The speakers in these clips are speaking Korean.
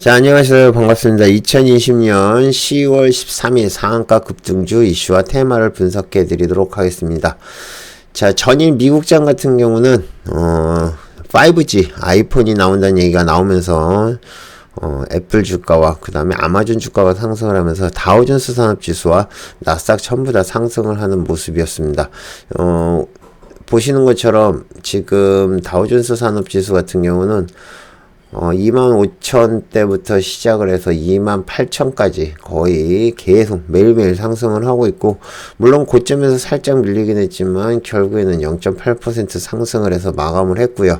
자, 안녕하세요. 반갑습니다. 2020년 10월 13일 상한가 급등주 이슈와 테마를 분석해 드리도록 하겠습니다. 자, 전일 미국장 같은 경우는 5G 아이폰이 나온다는 얘기가 나오면서 애플 주가와 그 다음에 아마존 주가가 상승을 하면서 다우존스 산업지수와 나스닥 전부 다 상승을 하는 모습이었습니다. 보시는 것처럼 지금 다우존스 산업지수 같은 경우는 25,000대부터 시작을 해서 28,000까지 거의 계속 매일매일 상승을 하고 있고, 물론 고점에서 살짝 밀리긴 했지만 결국에는 0.8% 상승을 해서 마감을 했고요.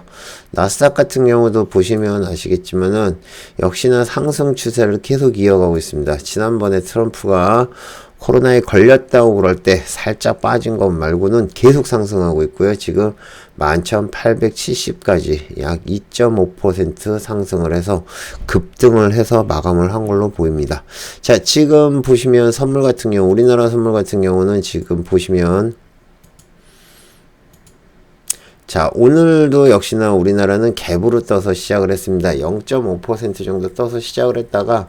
나스닥 같은 경우도 보시면 아시겠지만은 역시나 상승 추세를 계속 이어가고 있습니다. 지난번에 트럼프가 코로나에 걸렸다고 그럴 때 살짝 빠진 것 말고는 계속 상승하고 있고요. 지금 11,870까지 약 2.5% 상승을 해서 급등을 해서 마감을 한 걸로 보입니다. 자, 지금 보시면 선물 같은 경우, 우리나라 선물 같은 경우는 지금 보시면, 자, 오늘도 역시나 우리나라는 갭으로 떠서 시작을 했습니다. 0.5% 정도 떠서 시작을 했다가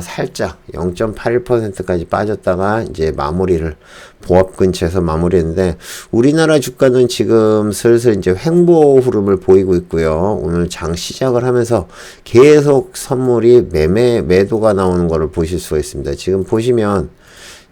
살짝 0.81%까지 빠졌다가 이제 마무리를 보합 근처에서 마무리했는데, 우리나라 주가는 지금 슬슬 이제 횡보 흐름을 보이고 있고요. 오늘 장 시작을 하면서 계속 선물이 매도가 나오는 것을 보실 수가 있습니다. 지금 보시면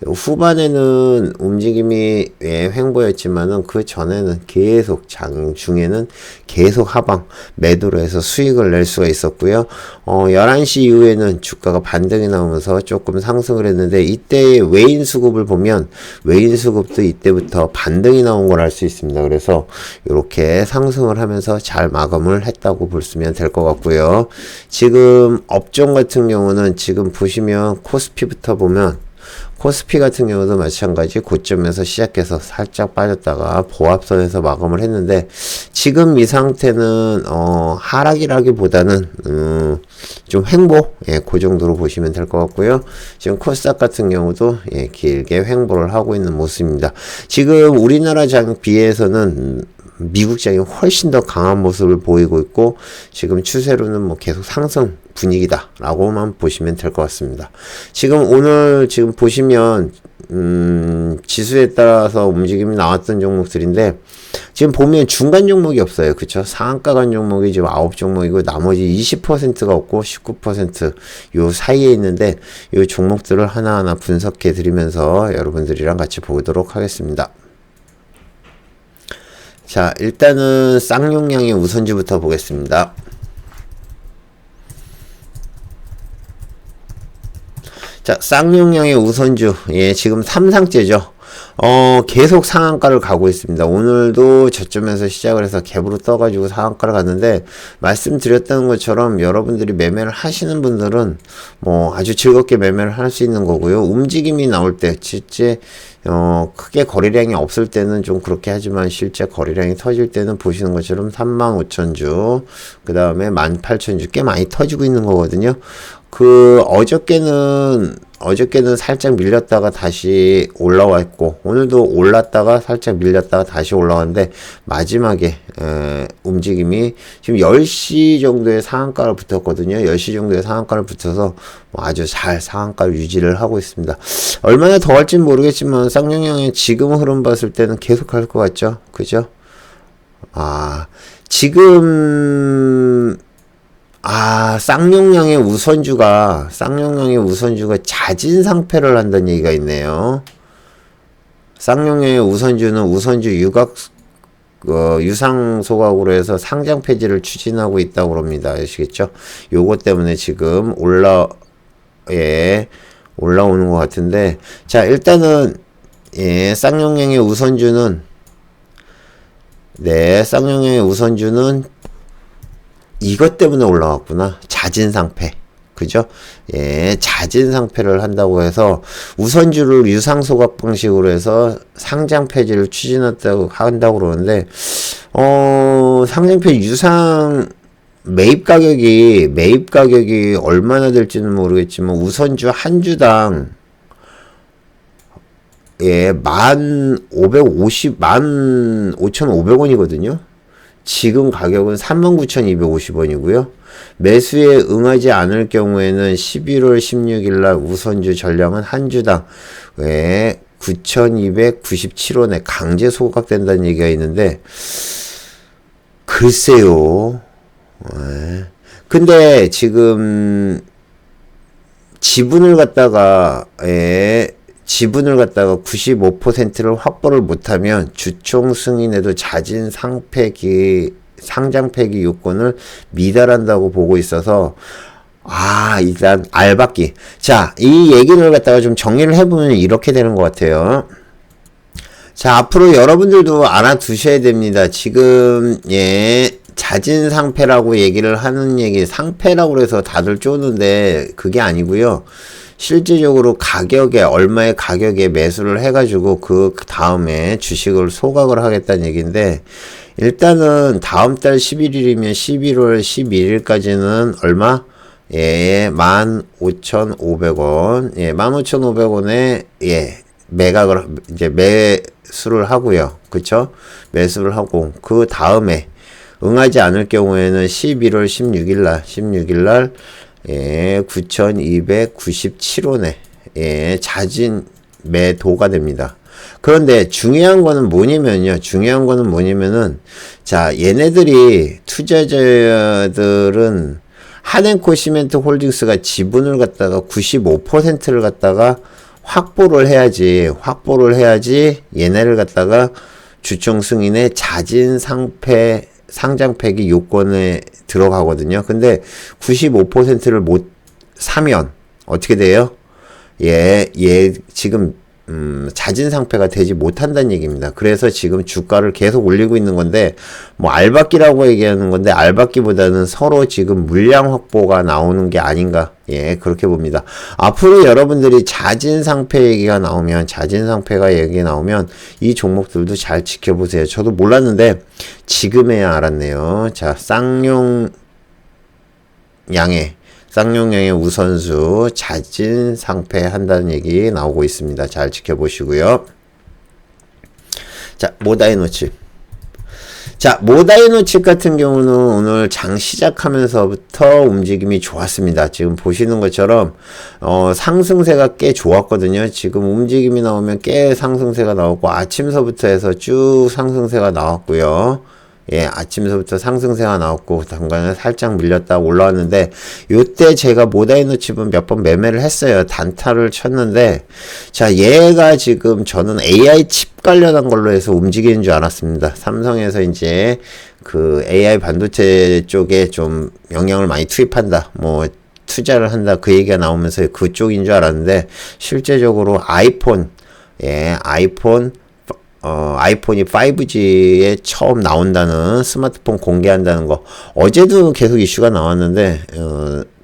후반에는 움직임이 횡보였지만은 그 전에는 계속 장 중에는 계속 하방 매도로 해서 수익을 낼 수가 있었고요. 11시 이후에는 주가가 반등이 나오면서 조금 상승을 했는데, 이때 외인 수급을 보면 외인 수급도 이때부터 반등이 나온 걸 알 수 있습니다. 그래서 이렇게 상승을 하면서 잘 마감을 했다고 보시면 될 것 같고요. 지금 업종 같은 경우는 지금 보시면 코스피부터 보면, 코스피 같은 경우도 마찬가지 고점에서 시작해서 살짝 빠졌다가 보합선에서 마감을 했는데, 지금 이 상태는 하락이라기보다는 좀 횡보, 그 정도로 보시면 될 것 같고요. 지금 코스닥 같은 경우도 길게 횡보를 하고 있는 모습입니다. 지금 우리나라 장 비해서는 미국 장이 훨씬 더 강한 모습을 보이고 있고, 지금 추세로는 뭐 계속 상승 분위기다 라고만 보시면 될 것 같습니다. 지금 오늘 지금 보시면 지수에 따라서 움직임이 나왔던 종목들인데, 지금 보면 중간 종목이 없어요. 그쵸? 상한가 간 종목이 지금 9종목이고 나머지 20%가 없고 19% 요 사이에 있는데, 요 종목들을 하나하나 분석해 드리면서 여러분들이랑 같이 보도록 하겠습니다. 자, 일단은 쌍용량의 우선주부터 보겠습니다. 자, 쌍용량의 우선주, 지금 3상째죠. 계속 상한가를 가고 있습니다. 오늘도 저점에서 시작을 해서 갭으로 떠가지고 상한가를 갔는데, 말씀드렸던 것처럼 여러분들이 매매를 하시는 분들은 뭐 아주 즐겁게 매매를 할 수 있는 거고요. 움직임이 나올 때, 실제 크게 거래량이 없을 때는 좀 그렇게 하지만, 실제 거래량이 터질 때는 보시는 것처럼 35,000주, 그 다음에 18,000주 꽤 많이 터지고 있는 거거든요. 어저께는 살짝 밀렸다가 다시 올라왔고, 오늘도 올랐다가 살짝 밀렸다가 다시 올라왔는데, 마지막에 움직임이 지금 10시 정도의 상한가를 붙었거든요. 10시 정도의 상한가를 붙어서 아주 잘 상한가를 유지를 하고 있습니다. 얼마나 더 할지는 모르겠지만 쌍용량의 지금 흐름 봤을 때는 계속 갈 것 같죠? 그죠? 지금 쌍용량의 우선주가 자진 상패를 한다는 얘기가 있네요. 쌍용량의 우선주는 우선주 유상 소각으로 해서 상장 폐지를 추진하고 있다고 합니다. 아시겠죠? 요것 때문에 지금 올라오는 것 같은데, 자, 일단은 쌍용량의 우선주는 이것 때문에 올라왔구나. 자진상패. 그죠? 자진상패를 한다고 해서 우선주를 유상소각 방식으로 해서 상장 폐지를 한다고 그러는데, 상장 폐지 매입 가격이 얼마나 될지는 모르겠지만, 우선주 한 주당 15,500원이거든요. 지금 가격은 39,250원이고요. 매수에 응하지 않을 경우에는 11월 16일 날 우선주 전량은 한 주당 왜 9,297원에 강제 소각된다는 얘기가 있는데 글쎄요. 근데 지금 지분을 갖다가 95%를 확보를 못하면 주총 승인에도 자진 상장 폐기 요건을 미달한다고 보고 있어서 일단 알받기. 자, 이 얘기를 갖다가 좀 정리를 해보면 이렇게 되는 것 같아요. 자, 앞으로 여러분들도 알아두셔야 됩니다. 지금 자진 상패라고 얘기를 하는 얘기, 상패라고 해서 다들 쪼는데 그게 아니고요. 실질적으로 가격에 얼마의 가격에 매수를 해가지고 그 다음에 주식을 소각을 하겠다는 얘기인데, 일단은 다음 달 11일이면 11월 11일까지는 얼마? 15,500원. 15,500원에 매각을 이제 매수를 하고요. 그쵸? 매수를 하고 그 다음에 응하지 않을 경우에는 11월 16일날 9,297원에 자진 매도가 됩니다. 그런데 중요한 거는 뭐냐면요. 자, 얘네들이 투자자들은 한앤코 시멘트 홀딩스가 지분을 갖다가 95%를 갖다가 확보를 해야지 얘네를 갖다가 주총 승인의 자진 상장 폐기 요건에 들어가거든요. 근데 95%를 못 사면 어떻게 돼요? 지금 자진 상패가 되지 못한다는 얘기입니다. 그래서 지금 주가를 계속 올리고 있는 건데, 뭐 알박기라고 얘기하는 건데 나알박기보다는 서로 지금 물량 확보가 나오는 게 아닌가, 그렇게 봅니다. 앞으로 여러분들이 자진 상패 얘기가 나오면 이 종목들도 잘 지켜보세요. 저도 몰랐는데 지금에야 알았네요. 자, 쌍용양의 우선수 자진 상패한다는 얘기 나오고 있습니다. 잘 지켜보시고요. 자, 모다이노칩. 자, 모다이노칩 같은 경우는 오늘 장 시작하면서부터 움직임이 좋았습니다. 지금 보시는 것처럼 상승세가 꽤 좋았거든요. 지금 움직임이 나오면 꽤 상승세가 나오고 아침서부터 해서 쭉 상승세가 나왔고요. 아침서부터 상승세가 나왔고 당간에 살짝 밀렸다 올라왔는데, 요때 제가 모다이노칩은 몇 번 매매를 했어요. 단타를 쳤는데, 자, 얘가 지금 저는 AI 칩 관련한 걸로 해서 움직이는 줄 알았습니다. 삼성에서 이제 그 AI 반도체 쪽에 좀 영향을 많이 투입한다, 뭐 투자를 한다, 그 얘기가 나오면서 그쪽인 줄 알았는데, 실제적으로 아이폰이 5G에 처음 나온다는, 스마트폰 공개한다는 거 어제도 계속 이슈가 나왔는데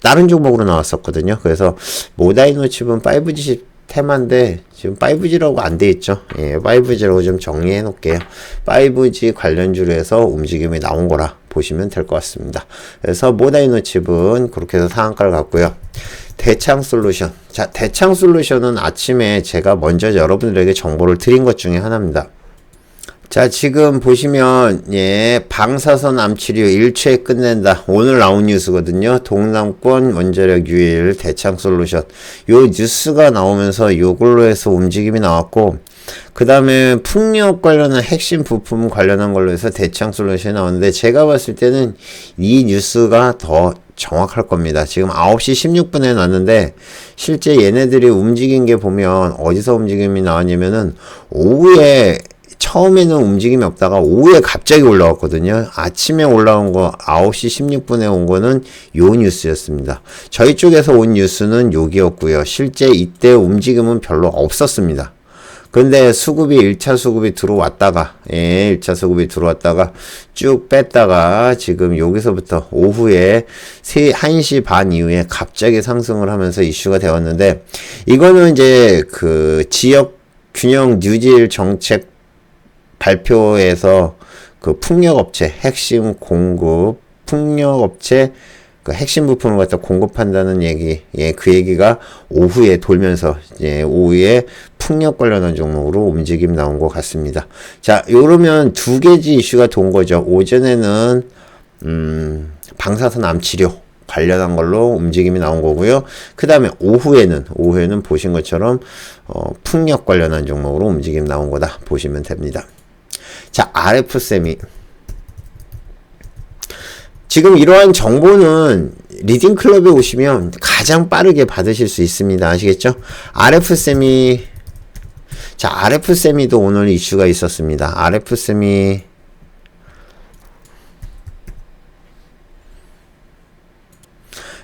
다른 종목으로 나왔었거든요. 그래서 모다이노칩은 5G 테마인데 지금 5G라고 안 돼 있죠. 5G라고 좀 정리해 놓을게요. 5G 관련주로 해서 움직임이 나온 거라 보시면 될 것 같습니다. 그래서 모다이노칩은 그렇게 해서 상한가를 갔고요. 대창솔루션. 자, 대창솔루션은 아침에 제가 먼저 여러분들에게 정보를 드린 것 중에 하나입니다. 자, 지금 보시면 방사선 암치료 1초에 끝낸다. 오늘 나온 뉴스거든요. 동남권 원자력 유일 대창솔루션. 요 뉴스가 나오면서 요걸로 해서 움직임이 나왔고, 그 다음에 풍력 관련한 핵심 부품 관련한 걸로 해서 대창솔루션이 나왔는데, 제가 봤을 때는 이 뉴스가 더 정확할 겁니다. 지금 9시 16분에 났는데, 실제 얘네들이 움직인 게 보면 어디서 움직임이 나왔냐면은 오후에, 처음에는 움직임이 없다가 오후에 갑자기 올라왔거든요. 아침에 올라온 거 9시 16분에 온 거는 요 뉴스였습니다. 저희 쪽에서 온 뉴스는 여기였고요. 실제 이때 움직임은 별로 없었습니다. 근데 수급이 1차 수급이 들어왔다가 1차 수급이 들어왔다가 쭉 뺐다가 지금 여기서부터 오후에 1시 반 이후에 갑자기 상승을 하면서 이슈가 되었는데, 이거는 이제 그 지역 균형 뉴딜 정책 발표에서 그 풍력업체 핵심 공급, 풍력업체 그 핵심 부품을 갖다 공급한다는 얘기, 그 얘기가 오후에 돌면서 오후에 풍력 관련한 종목으로 움직임 나온 것 같습니다. 자, 요러면 두 개지 이슈가 돈 거죠. 오전에는 방사선 암 치료 관련한 걸로 움직임이 나온 거고요. 그 다음에 오후에는 보신 것처럼 풍력 관련한 종목으로 움직임 나온 거다 보시면 됩니다. 자, RF세미. 지금 이러한 정보는 리딩클럽에 오시면 가장 빠르게 받으실 수 있습니다. 아시겠죠? RF세미. 자, RF세미도 오늘 이슈가 있었습니다. RF세미.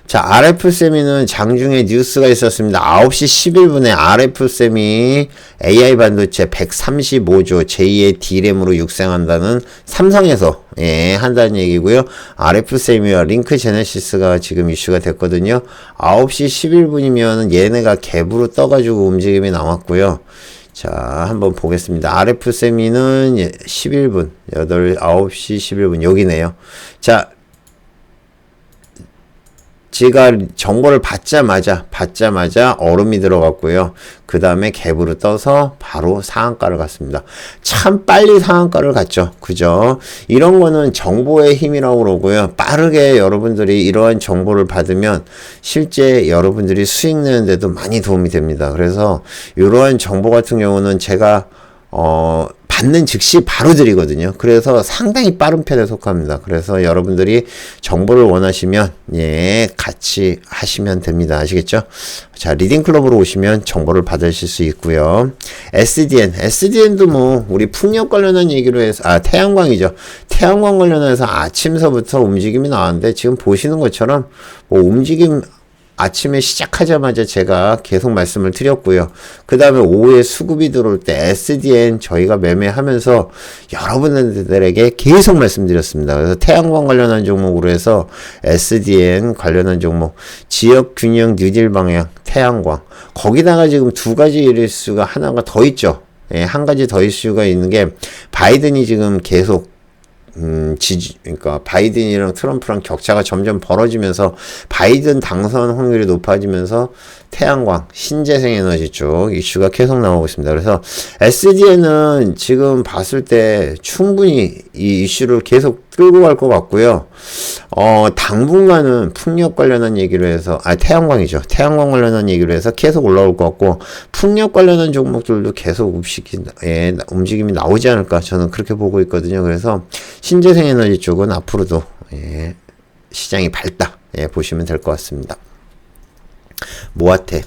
자, RF세미는 장중에 뉴스가 있었습니다. 9시 11분에 RF세미 AI 반도체 135조 제2의 D램으로 육성한다는 삼성에서 한다는 얘기고요. RF세미와 링크제네시스가 지금 이슈가 됐거든요. 9시 11분이면 얘네가 갭으로 떠가지고 움직임이 나왔고요. 자, 한번 보겠습니다. RF세미는 11분, 9시 11분 여기네요. 자, 제가 정보를 받자마자 얼음이 들어갔고요. 그 다음에 갭으로 떠서 바로 상한가를 갔습니다. 참 빨리 상한가를 갔죠. 그죠? 이런 거는 정보의 힘이라고 그러고요. 빠르게 여러분들이 이러한 정보를 받으면 실제 여러분들이 수익 내는데도 많이 도움이 됩니다. 그래서 이러한 정보 같은 경우는 제가 받는 즉시 바로 드리거든요. 그래서 상당히 빠른 편에 속합니다. 그래서 여러분들이 정보를 원하시면 같이 하시면 됩니다. 아시겠죠? 자, 리딩클럽으로 오시면 정보를 받으실 수 있고요. SDN도 뭐 우리 풍력 관련한 얘기로 해서 태양광이죠. 태양광 관련해서 아침서부터 움직임이 나왔는데 지금 보시는 것처럼 뭐 움직임 아침에 시작하자마자 제가 계속 말씀을 드렸고요. 그 다음에 오후에 수급이 들어올 때 SDN 저희가 매매하면서 여러분들에게 계속 말씀드렸습니다. 그래서 태양광 관련한 종목으로 해서 SDN 관련한 종목, 지역균형 뉴딜 방향, 태양광. 거기다가 지금 두 가지 이슈가 하나가 더 있죠. 한 가지 더 이슈가 있는 게 바이든이 지금 계속 그러니까 바이든이랑 트럼프랑 격차가 점점 벌어지면서 바이든 당선 확률이 높아지면서 태양광, 신재생 에너지 쪽 이슈가 계속 나오고 있습니다. 그래서 SDN은 지금 봤을 때 충분히 이 이슈를 계속 끌고 갈 것 같고요. 당분간은 풍력 관련한 얘기로 해서, 태양광이죠. 태양광 관련한 얘기로 해서 계속 올라올 것 같고, 풍력 관련한 종목들도 계속 움직임이 나오지 않을까 저는 그렇게 보고 있거든요. 그래서 신재생 에너지 쪽은 앞으로도 시장이 밝다 보시면 될 것 같습니다. 모아텍.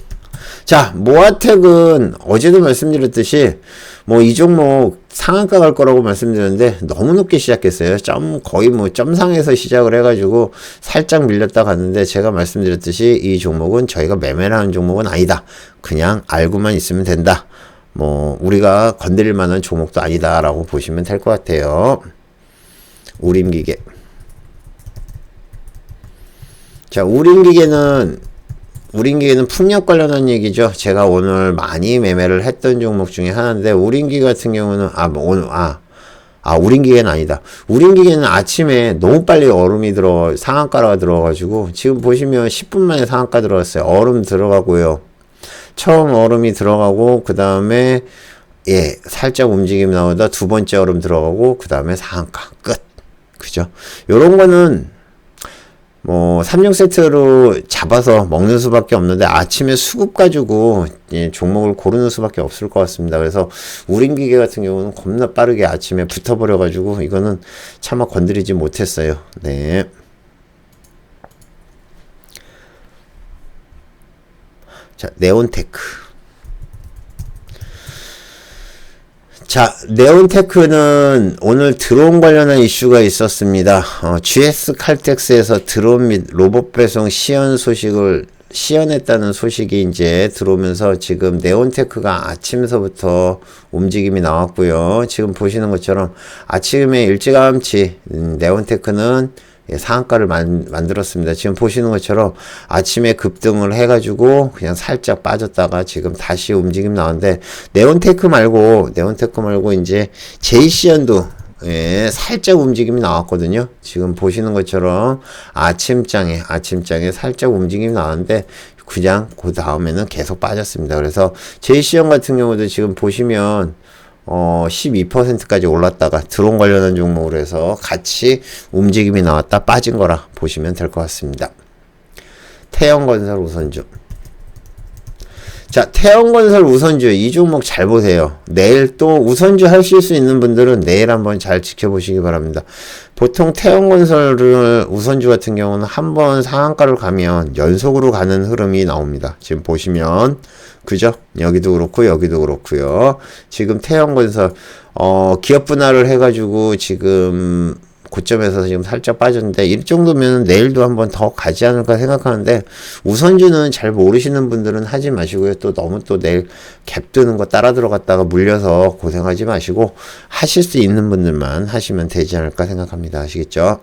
자, 모아텍은 어제도 말씀드렸듯이 뭐 이 종목 상한가 갈 거라고 말씀드렸는데 너무 높게 시작했어요. 거의 뭐 점상에서 시작을 해가지고 살짝 밀렸다 갔는데 제가 말씀드렸듯이 이 종목은 저희가 매매를 하는 종목은 아니다. 그냥 알고만 있으면 된다. 뭐 우리가 건드릴 만한 종목도 아니다라고 보시면 될 것 같아요. 우림기계. 자, 우림기계는 풍력 관련한 얘기죠. 제가 오늘 많이 매매를 했던 종목 중에 하나인데, 우림기 같은 경우는, 우림기계는 아니다. 우림기계는 아침에 너무 빨리 상한가가 들어가가지고, 지금 보시면 10분 만에 상한가 들어갔어요. 얼음 들어가고요. 처음 얼음이 들어가고, 그 다음에, 살짝 움직임이 나오다 두 번째 얼음 들어가고, 그 다음에 상한가 끝. 그죠? 요런 거는, 3종 세트로 잡아서 먹는 수밖에 없는데 아침에 수급 가지고 종목을 고르는 수밖에 없을 것 같습니다. 그래서 우림기계 같은 경우는 겁나 빠르게 아침에 붙어버려 가지고 이거는 차마 건드리지 못했어요. 네. 자, 네온테크. 자, 네온테크는 오늘 드론 관련한 이슈가 있었습니다. GS 칼텍스에서 드론 및 로봇 배송 시연했다는 소식이 이제 들어오면서 지금 네온테크가 아침서부터 움직임이 나왔고요. 지금 보시는 것처럼 아침에 일찌감치 네온테크는 상한가를 만들었습니다. 지금 보시는 것처럼 아침에 급등을 해가지고 그냥 살짝 빠졌다가 지금 다시 움직임 나왔는데, 네온테크 말고 이제 제이시언도 살짝 움직임이 나왔거든요. 지금 보시는 것처럼 아침장에 살짝 움직임이 나왔는데 그냥 그 다음에는 계속 빠졌습니다. 그래서 제이시언 같은 경우도 지금 보시면 12%까지 올랐다가 드론 관련한 종목으로 해서 같이 움직임이 나왔다 빠진 거라 보시면 될 것 같습니다. 태영건설 우선주. 자, 태영건설 우선주 이 종목 잘 보세요. 내일 또 우선주 하실 수 있는 분들은 내일 한번 잘 지켜보시기 바랍니다. 보통 태영건설을 우선주 같은 경우는 한번 상한가를 가면 연속으로 가는 흐름이 나옵니다. 지금 보시면 그죠? 여기도 그렇고 여기도 그렇고요. 지금 태영건설 기업 분할을 해가지고 지금 고점에서 지금 살짝 빠졌는데 이 정도면 내일도 한번 더 가지 않을까 생각하는데 우선주는 잘 모르시는 분들은 하지 마시고요. 또 너무 또 내일 갭 뜨는 거 따라 들어갔다가 물려서 고생하지 마시고 하실 수 있는 분들만 하시면 되지 않을까 생각합니다. 아시겠죠?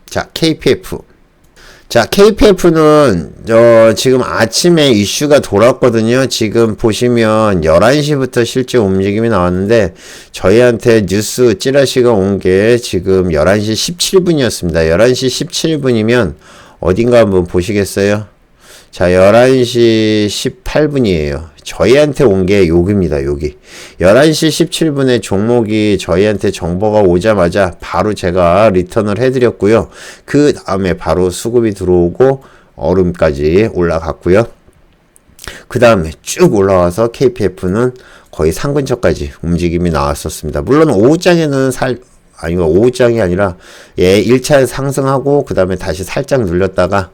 자, KPF. 자, KPF는 지금 아침에 이슈가 돌았거든요. 지금 보시면 11시부터 실제 움직임이 나왔는데 저희한테 뉴스 찌라시가 온 게 지금 11시 17분이었습니다. 11시 17분이면 어딘가 한번 보시겠어요? 자, 11시 18분이에요. 저희한테 온 게 여기입니다. 여기 11시 17분에 종목이 저희한테 정보가 오자마자 바로 제가 리턴을 해드렸고요. 그 다음에 바로 수급이 들어오고 얼음까지 올라갔고요. 그 다음에 쭉 올라와서 KPF는 거의 상근처까지 움직임이 나왔었습니다. 물론 오후장에는 오후장이 아니라 1차 상승하고 그 다음에 다시 살짝 눌렸다가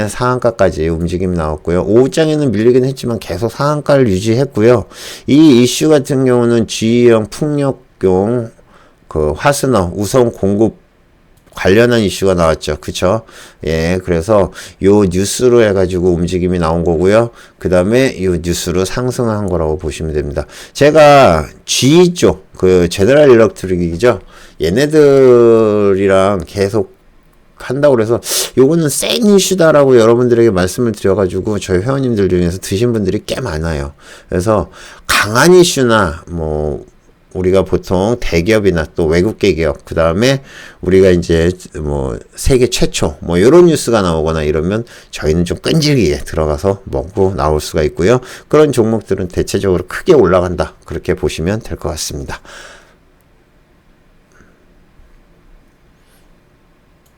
상한가까지 움직임이 나왔고요. 오후장에는 밀리긴 했지만 계속 상한가를 유지했고요. 이 이슈 같은 경우는 GE형 풍력용 화스너 우선 공급 관련한 이슈가 나왔죠. 그쵸? 그래서 요 뉴스로 해가지고 움직임이 나온 거고요. 그 다음에 요 뉴스로 상승한 거라고 보시면 됩니다. 제가 GE 쪽, 제너럴 일렉트릭이죠. 얘네들이랑 계속 한다고 그래서 요거는 센 이슈다라고 여러분들에게 말씀을 드려가지고 저희 회원님들 중에서 드신 분들이 꽤 많아요. 그래서 강한 이슈나 우리가 보통 대기업이나 또 외국계 기업 그 다음에 우리가 이제 세계 최초 요런 뉴스가 나오거나 이러면 저희는 좀 끈질기게 들어가서 먹고 나올 수가 있고요. 그런 종목들은 대체적으로 크게 올라간다 그렇게 보시면 될 것 같습니다.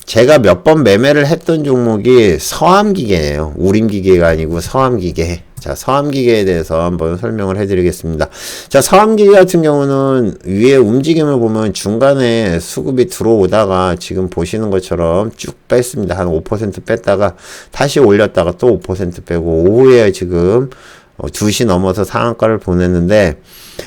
제가 몇 번 매매를 했던 종목이 서암기계예요. 우림기계가 아니고 서암기계. 자, 서암기계에 대해서 한번 설명을 해드리겠습니다. 자, 서암기계 같은 경우는 위에 움직임을 보면 중간에 수급이 들어오다가 지금 보시는 것처럼 쭉 뺐습니다. 한 5% 뺐다가 다시 올렸다가 또 5% 빼고 오후에 지금 2시 넘어서 상한가를 보냈는데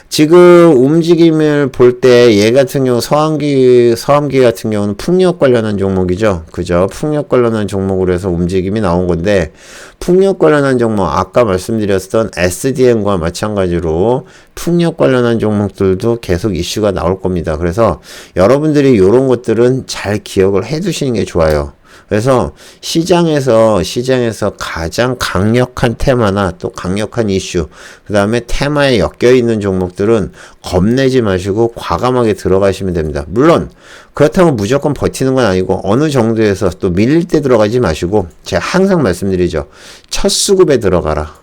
지금 움직임을 볼 때 얘 같은 경우 서암기 같은 경우는 풍력 관련한 종목이죠. 그죠? 풍력 관련한 종목으로 해서 움직임이 나온 건데 풍력 관련한 종목 아까 말씀드렸던 SDM과 마찬가지로 풍력 관련한 종목들도 계속 이슈가 나올 겁니다. 그래서 여러분들이 이런 것들은 잘 기억을 해 두시는 게 좋아요. 그래서 시장에서 가장 강력한 테마나 또 강력한 이슈, 그 다음에 테마에 엮여있는 종목들은 겁내지 마시고 과감하게 들어가시면 됩니다. 물론 그렇다고 무조건 버티는 건 아니고 어느 정도에서 또 밀릴 때 들어가지 마시고 제가 항상 말씀드리죠. 첫 수급에 들어가라.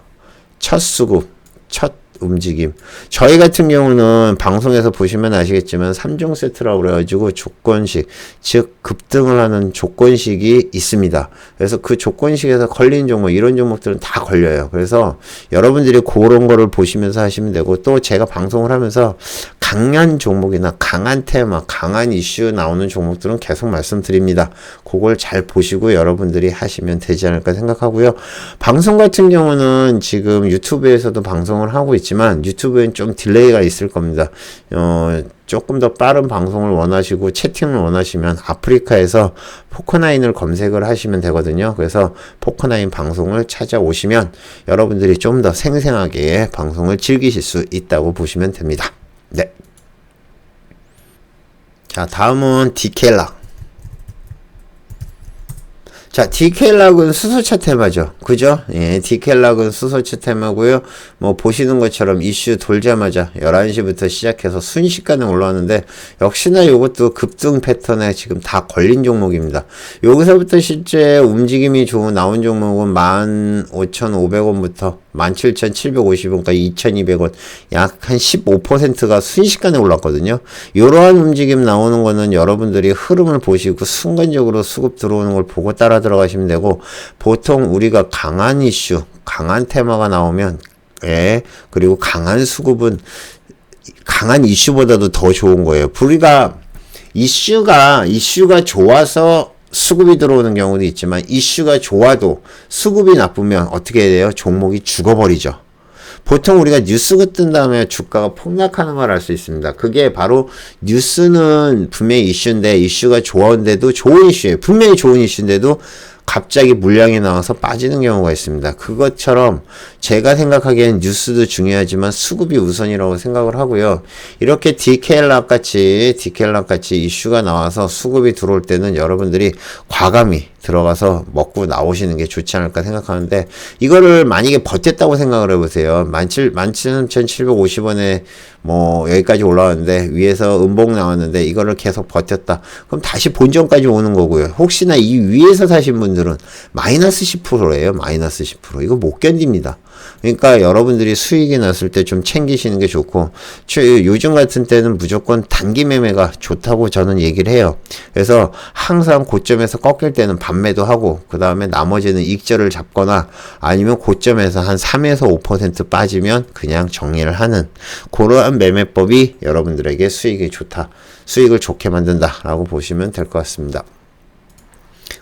첫 수급, 첫 움직임. 저희 같은 경우는 방송에서 보시면 아시겠지만 3종 세트라고 그래가지고 조건식, 즉 급등을 하는 조건식이 있습니다. 그래서 그 조건식에서 걸린 종목, 이런 종목들은 다 걸려요. 그래서 여러분들이 그런 거를 보시면서 하시면 되고, 또 제가 방송을 하면서 강한 종목이나 강한 테마, 강한 이슈 나오는 종목들은 계속 말씀드립니다. 그걸 잘 보시고 여러분들이 하시면 되지 않을까 생각하고요. 방송 같은 경우는 지금 유튜브에서도 방송을 하고 있지만 유튜브엔 좀 딜레이가 있을 겁니다. 조금 더 빠른 방송을 원하시고 채팅을 원하시면 아프리카에서 포커나인을 검색을 하시면 되거든요. 그래서 포커나인 방송을 찾아오시면 여러분들이 좀 더 생생하게 방송을 즐기실 수 있다고 보시면 됩니다. 네. 자, 다음은 디켈라. 자, 디켈락은 수소차 테마죠. 그죠? 예, 디켈락은 수소차 테마고요. 뭐 보시는 것처럼 이슈 돌자마자 11시부터 시작해서 순식간에 올라왔는데 역시나 요것도 급등 패턴에 지금 다 걸린 종목입니다. 여기서부터 실제 움직임이 좋은 나온 종목은 15,500원부터 17,750원까지 2,200원 약 한 15%가 순식간에 올랐거든요. 이러한 움직임 나오는 거는 여러분들이 흐름을 보시고 순간적으로 수급 들어오는 걸 보고 따라 들어가시면 되고, 보통 우리가 강한 이슈, 강한 테마가 나오면 그리고 강한 수급은 강한 이슈보다도 더 좋은 거예요. 우리가 이슈가 좋아서 수급이 들어오는 경우도 있지만 이슈가 좋아도 수급이 나쁘면 어떻게 돼요? 종목이 죽어버리죠. 보통 우리가 뉴스가 뜬 다음에 주가가 폭락하는 걸 알 수 있습니다. 그게 바로 뉴스는 분명히 이슈인데 이슈가 좋은데도 좋은 이슈예요. 분명히 좋은 이슈인데도 갑자기 물량이 나와서 빠지는 경우가 있습니다. 그것처럼 제가 생각하기엔 뉴스도 중요하지만 수급이 우선이라고 생각을 하고요. 이렇게 디켈락 같이 이슈가 나와서 수급이 들어올 때는 여러분들이 과감히 들어가서 먹고 나오시는 게 좋지 않을까 생각하는데, 이거를 만약에 버텼다고 생각을 해보세요. 17,750원에 뭐 여기까지 올라왔는데 위에서 음봉 나왔는데 이거를 계속 버텼다. 그럼 다시 본전까지 오는 거고요. 혹시나 이 위에서 사신 분들은 마이너스 10%예요. 마이너스 10%. 이거 못 견딥니다. 그러니까 여러분들이 수익이 났을 때 좀 챙기시는 게 좋고, 요즘 같은 때는 무조건 단기 매매가 좋다고 저는 얘기를 해요. 그래서 항상 고점에서 꺾일 때는 반매도 하고, 그 다음에 나머지는 익절을 잡거나 아니면 고점에서 한 3에서 5% 빠지면 그냥 정리를 하는 그러한 매매법이 여러분들에게 수익이 좋다, 수익을 좋게 만든다라고 보시면 될 것 같습니다.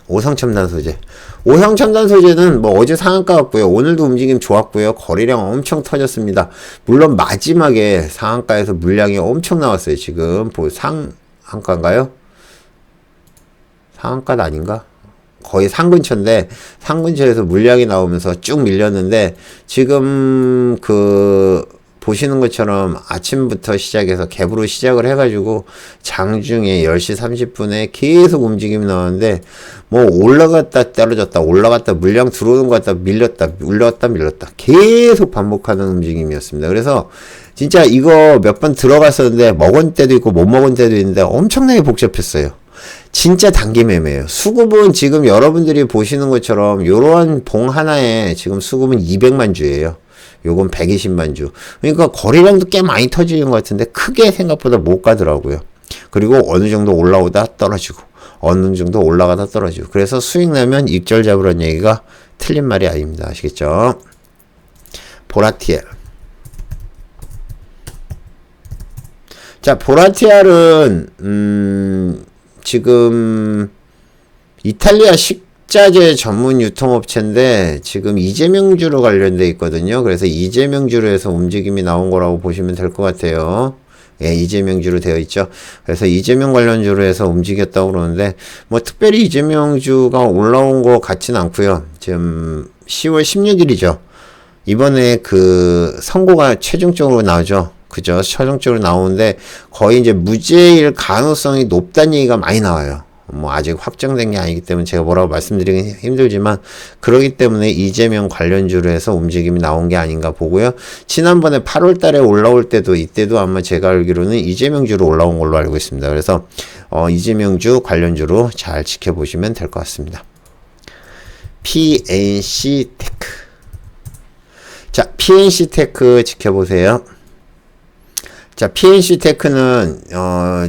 오성첨단 소재. 오성첨단 소재는 뭐 어제 상한가 같고요. 오늘도 움직임 좋았고요. 거래량 엄청 터졌습니다. 물론 마지막에 상한가에서 물량이 엄청 나왔어요. 지금 상한가인가요? 상한가는 아닌가? 거의 상 근처인데 상 근처에서 물량이 나오면서 쭉 밀렸는데, 지금 보시는 것처럼 아침부터 시작해서 갭으로 시작을 해가지고 장중에 10시 30분에 계속 움직임이 나왔는데, 뭐 올라갔다 떨어졌다 올라갔다 물량 들어오는 것 같다 밀렸다 올라갔다 계속 반복하는 움직임이었습니다. 그래서 진짜 이거 몇 번 들어갔었는데 먹은 때도 있고 못 먹은 때도 있는데 엄청나게 복잡했어요. 진짜 단기 매매예요. 수급은 지금 여러분들이 보시는 것처럼 요러한 봉 하나에 지금 수급은 200만 주예요. 요건 120만 주. 그러니까 거래량도 꽤 많이 터지는 것 같은데 크게 생각보다 못 가더라고요. 그리고 어느 정도 올라오다 떨어지고 어느 정도 올라가다 떨어지고, 그래서 수익 나면 익절 잡으라는 얘기가 틀린 말이 아닙니다. 아시겠죠? 보라티엘. 자, 보라티알은 지금 이탈리아 식자재 전문 유통업체인데 지금 이재명주로 관련돼 있거든요. 그래서 이재명주로 해서 움직임이 나온 거라고 보시면 될 것 같아요. 예, 이재명주로 되어 있죠. 그래서 이재명 관련주로 해서 움직였다고 그러는데, 뭐 특별히 이재명주가 올라온 것 같진 않고요. 지금 10월 16일이죠. 이번에 선고가 최종적으로 나오죠. 그죠? 최종적으로 나오는데 거의 이제 무죄일 가능성이 높다는 얘기가 많이 나와요. 뭐 아직 확정된 게 아니기 때문에 제가 뭐라고 말씀드리기 힘들지만, 그러기 때문에 이재명 관련주로 해서 움직임이 나온 게 아닌가 보고요. 지난번에 8월 달에 올라올 때도 이때도 아마 제가 알기로는 이재명주로 올라온 걸로 알고 있습니다. 그래서 이재명주 관련주로 잘 지켜보시면 될 것 같습니다. PNC테크. 자, PNC테크 지켜보세요. 자, PNC테크는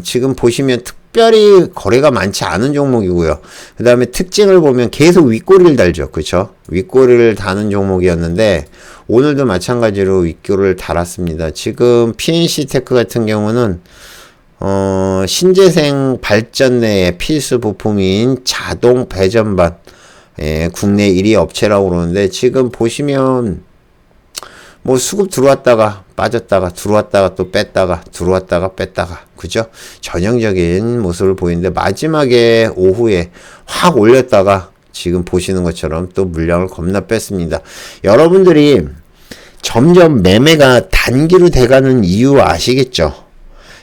지금 보시면 특별히 거래가 많지 않은 종목이고요. 그 다음에 특징을 보면 계속 윗꼬리를 달죠. 그쵸? 윗꼬리를 다는 종목이었는데 오늘도 마찬가지로 윗꼬리를 달았습니다. 지금 PNC테크 같은 경우는 신재생 발전 내의 필수 부품인 자동 배전반, 국내 1위 업체라고 그러는데, 지금 보시면 뭐 수급 들어왔다가 빠졌다가 들어왔다가 또 뺐다가 들어왔다가 뺐다가, 그죠? 전형적인 모습을 보이는데 마지막에 오후에 확 올렸다가 지금 보시는 것처럼 또 물량을 겁나 뺐습니다. 여러분들이 점점 매매가 단기로 돼가는 이유 아시겠죠?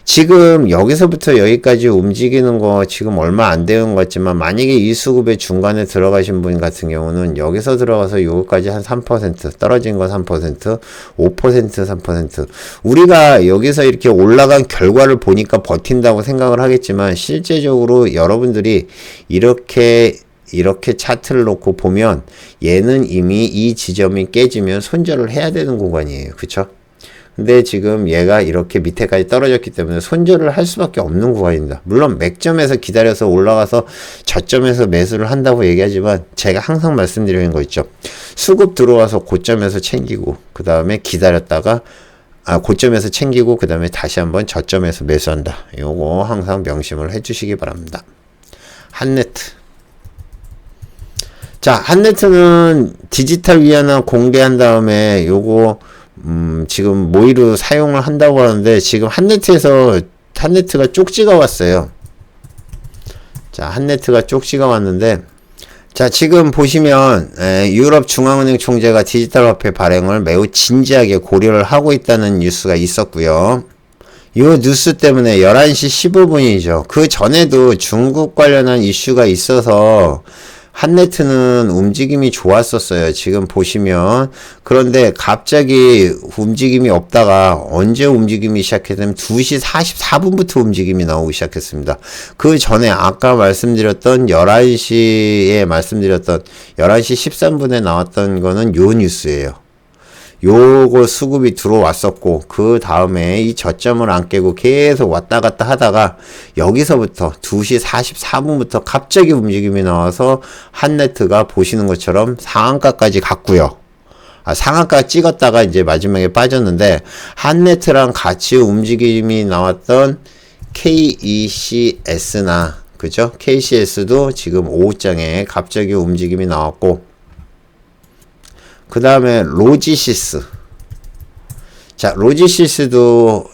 지금 여기서부터 여기까지 움직이는 거 지금 얼마 안 되는 것 같지만 만약에 이 수급의 중간에 들어가신 분 같은 경우는 여기서 들어가서 요거까지 한 3% 떨어진 거 3% 5% 3% 우리가 여기서 이렇게 올라간 결과를 보니까 버틴다고 생각을 하겠지만 실제적으로 여러분들이 이렇게 차트를 놓고 보면 얘는 이미 이 지점이 깨지면 손절을 해야 되는 구간이에요. 그쵸? 근데 지금 얘가 이렇게 밑에까지 떨어졌기 때문에 손절을 할 수밖에 없는 구간입니다. 물론 맥점에서 기다려서 올라가서 저점에서 매수를 한다고 얘기하지만 제가 항상 말씀드리는 거 있죠. 수급 들어와서 고점에서 챙기고 그 다음에 기다렸다가 고점에서 챙기고 그 다음에 다시 한번 저점에서 매수한다. 요거 항상 명심을 해주시기 바랍니다. 한네트. 자, 한네트는 디지털 위안화 공개한 다음에 요거 지금 모의로 사용을 한다고 하는데 지금 한네트가 쪽지가 왔어요. 자, 한네트가 쪽지가 왔는데 자, 지금 보시면 유럽 중앙은행 총재가 디지털 화폐 발행을 매우 진지하게 고려를 하고 있다는 뉴스가 있었고요. 이 뉴스 때문에 11시 15분이죠. 그 전에도 중국 관련한 이슈가 있어서 한네트는 움직임이 좋았었어요. 지금 보시면. 그런데 갑자기 움직임이 없다가 언제 움직임이 시작했냐면 2시 44분부터 움직임이 나오기 시작했습니다. 그 전에 아까 말씀드렸던 11시 13분에 나왔던 거는 요 뉴스예요. 요거 수급이 들어왔었고 그 다음에 이 저점을 안 깨고 계속 왔다 갔다 하다가 여기서부터 2시 44분부터 갑자기 움직임이 나와서 한네트가 보시는 것처럼 상한가까지 갔고요. 상한가 찍었다가 이제 마지막에 빠졌는데 한네트랑 같이 움직임이 나왔던 KECS나 그죠? KCS도 지금 오후장에 갑자기 움직임이 나왔고 그 다음에 로지시스. 자, 로지시스도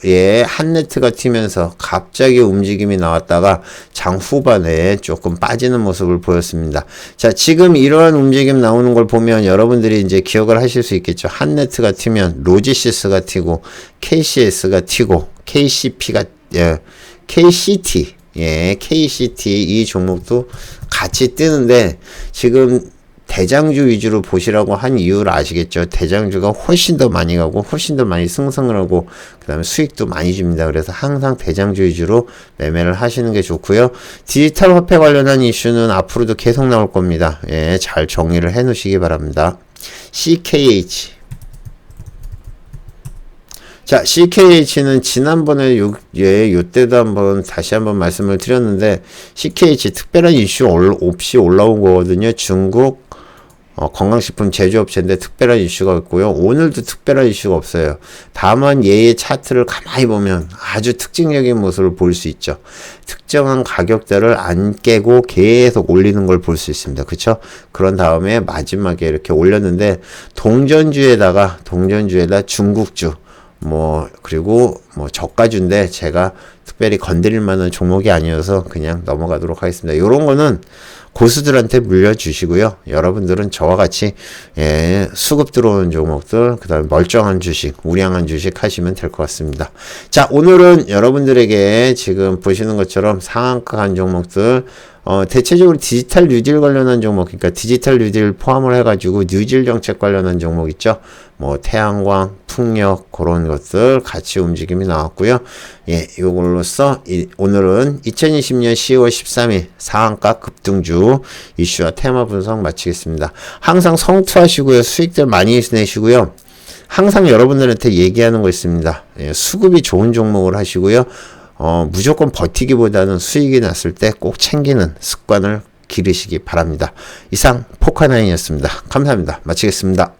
한네트가 튀면서 갑자기 움직임이 나왔다가 장 후반에 조금 빠지는 모습을 보였습니다. 자, 지금 이러한 움직임 나오는 걸 보면 여러분들이 이제 기억을 하실 수 있겠죠. 한네트가 튀면 로지시스가 튀고 KCS가 튀고 KCT 이 종목도 같이 뜨는데 지금 대장주 위주로 보시라고 한 이유를 아시겠죠? 대장주가 훨씬 더 많이 가고 훨씬 더 많이 승승을 하고 그 다음에 수익도 많이 줍니다. 그래서 항상 대장주 위주로 매매를 하시는 게 좋고요. 디지털 화폐 관련한 이슈는 앞으로도 계속 나올 겁니다. 잘 정리를 해 놓으시기 바랍니다. CKH. 자, CKH는 지난번에 요때도 다시 한번 말씀을 드렸는데 CKH 특별한 이슈 없이 올라온 거거든요. 중국 건강식품 제조업체인데 특별한 이슈가 없고요. 오늘도 특별한 이슈가 없어요. 다만 얘의 차트를 가만히 보면 아주 특징적인 모습을 볼 수 있죠. 특정한 가격대를 안 깨고 계속 올리는 걸 볼 수 있습니다. 그쵸? 그런 다음에 마지막에 이렇게 올렸는데 동전주에다 중국주 그리고 저가주인데 제가 특별히 건드릴 만한 종목이 아니어서 그냥 넘어가도록 하겠습니다. 요런 거는 고수들한테 물려주시고요. 여러분들은 저와 같이 수급 들어오는 종목들, 그 다음에 멀쩡한 주식, 우량한 주식 하시면 될 것 같습니다. 자, 오늘은 여러분들에게 지금 보시는 것처럼 상한가 간 종목들, 대체적으로 디지털 뉴딜 관련한 종목, 그러니까 디지털 뉴딜 포함을 해가지고 뉴딜 정책 관련한 종목 있죠? 태양광, 풍력, 그런 것들 같이 움직임이 나왔고요. 요걸로써 오늘은 2020년 10월 13일 상한가 급등주 이슈와 테마 분석 마치겠습니다. 항상 성투하시고요. 수익들 많이 내시고요. 항상 여러분들한테 얘기하는 거 있습니다. 수급이 좋은 종목을 하시고요. 무조건 버티기보다는 수익이 났을 때 꼭 챙기는 습관을 기르시기 바랍니다. 이상 포카나인이었습니다. 감사합니다. 마치겠습니다.